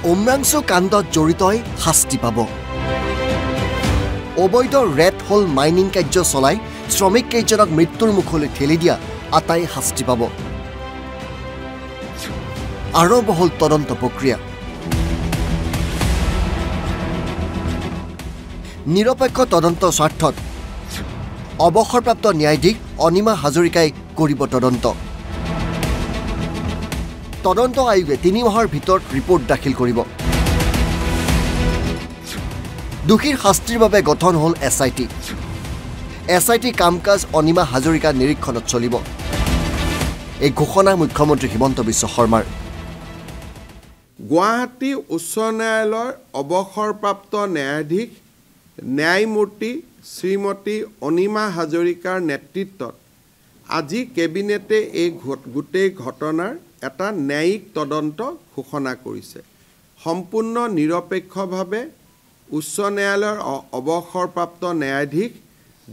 উমৰাংচু কাণ্ডত জড়িতই শাস্তি পাব। অবৈধ ৰেড হোল মাইনিং কাৰ্য চলাই শ্ৰমিক কেইজনক মৃত্যুৰ মুখলৈ ঠেলি দিয়া আটাই শাস্তি পাব। আৰম্ভ হ'ল তদন্ত প্ৰক্ৰিয়া। নিৰপেক্ষ তদন্ত স্বাৰ্থত অৱসৰপ্ৰাপ্ত ন্যায়াধীশ অনিমা হাজৰিকাই কৰিব তদন্ত। তদন্ত আয়োগে 3 মাহৰ ভিতৰত ৰিপৰ্ট দাখিল কৰিব। দোষীৰ শাস্তিৰ বাবে গঠন হ'ল SIT। SIT কাম-কাজ অনিমা হাজৰিকাৰ নিৰীক্ষণত চলিব। এই ঘোষণা মুখ্যমন্ত্ৰী হিমন্ত বিশ্ব শৰ্মাৰ। গুৱাহাটী উচ্চ ন্যায়ালয়ৰ অৱসৰপ্ৰাপ্ত ন্যায়াধীশ ন্যায়মূৰ্তি শ্ৰীমতী অনিমা হাজৰিকাৰ নেতৃত্বত আজি কেবিনেটে এই গোটেই ঘটনাৰ এটা ন্যায়িক তদন্ত ঘোষণা কৰিছে। সম্পূৰ্ণ নিৰপেক্ষভাৱে উচ্চ ন্যায়ালয়ৰ অৱসৰপ্ৰাপ্ত ন্যায়াধীশ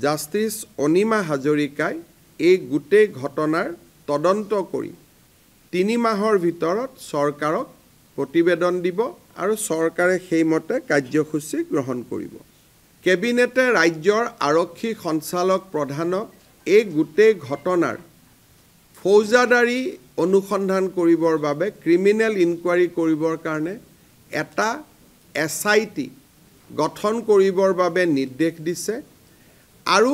জাষ্টিছ অনিমা হাজৰিকাই এই গোটেই ঘটনাৰ তদন্ত কৰি 3 মাহৰ ভিতৰত চৰকাৰক প্ৰতিবেদন দিব আৰু চৰকাৰে সেইমতে কাৰ্যসূচী গ্ৰহণ কৰিব। কেবিনেটে ৰাজ্যৰ আৰক্ষী সঞ্চালক প্ৰধানক এই গোটেই ঘটনাৰ ফৌজদাৰী অনুসন্ধান কৰিবৰ বাবে ক্ৰিমিনেল ইনকুৱাৰী কৰিবৰ কাৰণে এটা SIT গঠন কৰিবৰ বাবে নিৰ্দেশ দিছে আৰু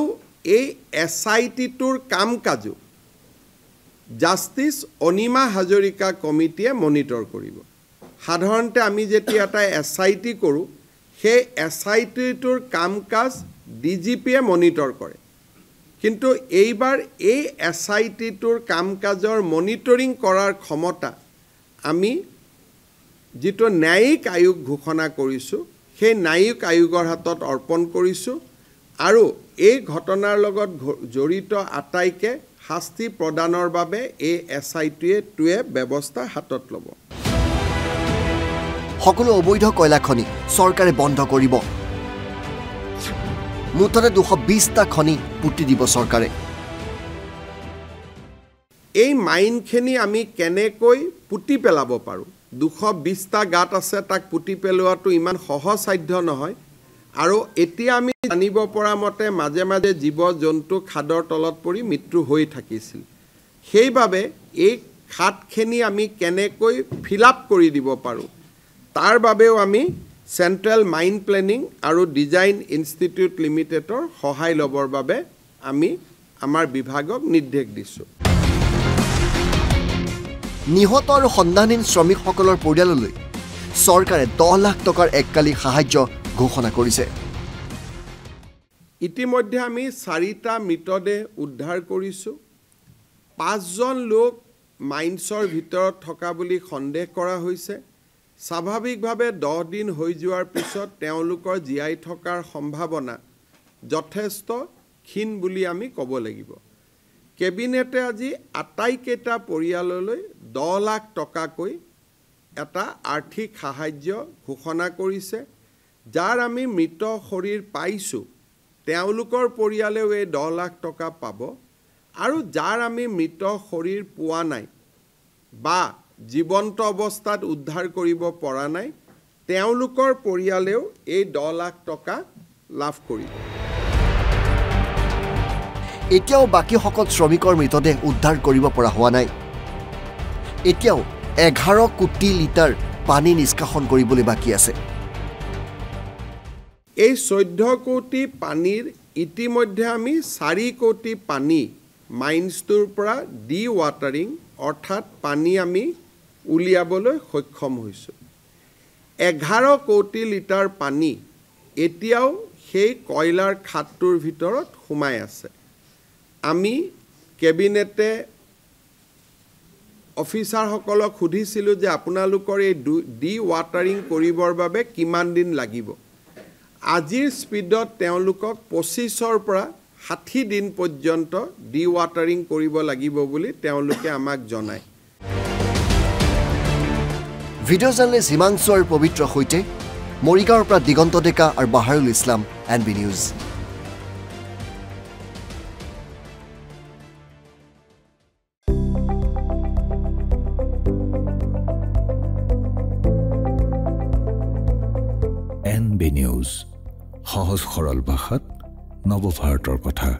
এই SITটোৰ কাম-কাজো জাষ্টিছ অনিমা হাজৰিকা কমিটিয়ে মনিটৰ কৰিব। সাধাৰণতে আমি যেতিয়া এটা SIT কৰোঁ সেই SITটোৰ কাম-কাজ DGPয়ে মনিটৰ কৰে, কিন্তু এইবাৰ এই SITটোৰ কাম-কাজৰ মনিটৰিং কৰাৰ ক্ষমতা আমি যিটো ন্যায়িক আয়োগ ঘোষণা কৰিছোঁ সেই ন্যায়িক আয়োগৰ হাতত অৰ্পণ কৰিছোঁ আৰু এই ঘটনাৰ লগত জড়িত আটাইকে শাস্তি প্ৰদানৰ বাবে এই SITটোৱে ব্যৱস্থা হাতত ল'ব। সকলো অবৈধ কয়লা খনি চৰকাৰে বন্ধ কৰিব। মুঠতে 220টা খনি পুতি দিব চৰকাৰে। এই মাইনখিনি আমি কেনেকৈ পুতি পেলাব পাৰোঁ? 220টা গাঁত আছে, তাক পুতি পেলোৱাটো ইমান সহজসাধ্য নহয়। আৰু এতিয়া আমি জানিব পৰা মতে মাজে মাজে জীৱ জন্তু খাদৰ তলত পৰি মৃত্যু হৈ থাকিছিল। সেইবাবে এই খাদখিনি আমি কেনেকৈ ফিল আপ কৰি দিব পাৰোঁ তাৰ বাবেও আমি চেণ্ট্ৰেল মাইন প্লেনিং আৰু ডিজাইন ইনষ্টিটিউট লিমিটেডৰ সহায় ল'বৰ বাবে আমি আমাৰ বিভাগক নিৰ্দেশ দিছোঁ। নিহত আৰু সন্ধানহীন শ্ৰমিকসকলৰ পৰিয়াললৈ চৰকাৰে 10 লাখ টকাৰ এককালী সাহায্য ঘোষণা কৰিছে। ইতিমধ্যে আমি 4টা মৃতদেহ উদ্ধাৰ কৰিছোঁ। 5জন লোক মাইন্সৰ ভিতৰত থকা বুলি সন্দেহ কৰা হৈছে। স্বাভাৱিকভাৱে 10 দিন হৈ যোৱাৰ পিছত তেওঁলোকৰ জীয়াই থকাৰ সম্ভাৱনা যথেষ্ট ক্ষীণ বুলি আমি ক'ব লাগিব। কেবিনেটে আজি আটাইকেইটা পৰিয়াললৈ 10 লাখ টকাকৈ এটা আৰ্থিক সাহায্য ঘোষণা কৰিছে। যাৰ আমি মৃত শৰীৰ পাইছোঁ তেওঁলোকৰ পৰিয়ালেও এই 10 লাখ টকা পাব আৰু যাৰ আমি মৃত শৰীৰ পোৱা নাই বা জীৱন্ত অৱস্থাত উদ্ধাৰ কৰিব পৰা নাই তেওঁলোকৰ পৰিয়ালেও এই 10 লাখ টকা লাভ কৰিব। এতিয়াও বাকীসকল শ্ৰমিকৰ মৃতদেহ উদ্ধাৰ কৰিব পৰা হোৱা নাই। এতিয়াও 11 কোটি লিটাৰ পানী নিষ্কাশন কৰিবলৈ বাকী আছে। এই 14 কোটি পানীৰ ইতিমধ্যে আমি 4 কোটি পানী মাইন্সটোৰ পৰা ডি ৱাটাৰিং অৰ্থাৎ পানী আমি উলিয়াবলৈ সক্ষম হৈছোঁ। 11 কোটি লিটাৰ পানী এতিয়াও সেই কয়লাৰ খাদটোৰ ভিতৰত সোমাই আছে। আমি কেবিনেটে অফিচাৰসকলক সুধিছিলোঁ যে আপোনালোকৰ এই ডি ৱাটাৰিং কৰিবৰ বাবে কিমান দিন লাগিব। আজিৰ স্পীডত তেওঁলোকক 25ৰ পৰা 60 দিন পৰ্যন্ত ডি ৱাটাৰিং কৰিব লাগিব বুলি তেওঁলোকে আমাক জনায়। ভিডিঅ' জাৰ্নেলিষ্ট হিমাংশু আৰু পবিত্ৰৰ সৈতে মৰিগাঁৱৰ পৰা দিগন্ত ডেকা আৰু Baharul Islam, NB news. NB news, সহজ সৰল ভাষাত নৱভাৰতৰ কথা।